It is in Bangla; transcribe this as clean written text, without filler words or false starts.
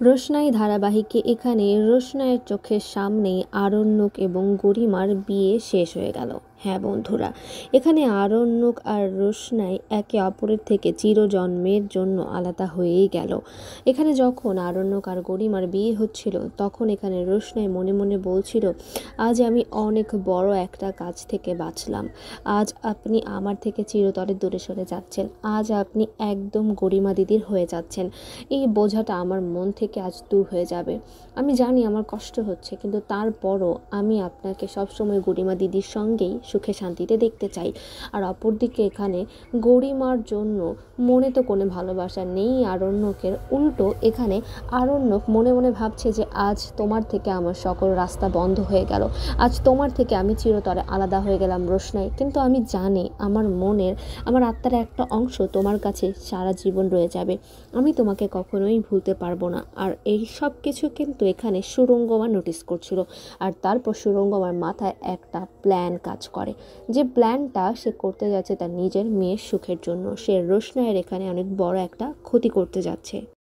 রোশনাই ধারাবাহিকে এখানে রোশনাইয়ের চোখের সামনেই আরণ্যক এবং গরিমার বিয়ে শেষ হয়ে গেল। হ্যাঁ বন্ধুরা, এখানে আরণ্যক আর রোশনাই একে অপরের থেকে চিরজন্মের জন্য আলাদা হয়েই গেল। এখানে যখন আরণ্যক আর গরিমার বিয়ে হচ্ছিল তখন এখানে রোশনাই মনে মনে বলছিল, আজ আমি অনেক বড় একটা কাজ থেকে বাঁচলাম। আজ আপনি আমার থেকে চিরতরে দূরে সরে যাচ্ছেন। আজ আপনি একদম গরিমা দিদির হয়ে যাচ্ছেন। এই বোঝাটা আমার মন থেকে আজ দূর হয়ে যাবে। আমি জানি আমার কষ্ট হচ্ছে, কিন্তু তারপরও আমি আপনাকে সবসময় গরিমা দিদির সঙ্গেই সুখে শান্তিতে দেখতে চাই। আর অপরদিকে এখানে গরিমার জন্য মনে তো কোনো ভালোবাসা নেই আরণ্যকের, উল্টো এখানে আরণ্যক মনে মনে ভাবছে যে আজ তোমার থেকে আমার সকল রাস্তা বন্ধ হয়ে গেল, আজ তোমার থেকে আমি চিরতরে আলাদা হয়ে গেলাম রোশনাই। কিন্তু আমি জানি আমার আত্মার একটা অংশ তোমার কাছে সারা জীবন রয়ে যাবে। আমি তোমাকে কখনোই ভুলতে পারবো না। আর এই সব কিছু কিন্তু এখানে সুরঙ্গমা নোটিস করছিল। আর তারপর সুরঙ্গমার মাথায় একটা প্ল্যান কাজ করে, যে প্ল্যানটা সে করতে যাচ্ছে তার নিজের মেয়ের সুখের জন্য। সে রোশনাইয়ের এখানে অনেক বড় একটা ক্ষতি করতে যাচ্ছে।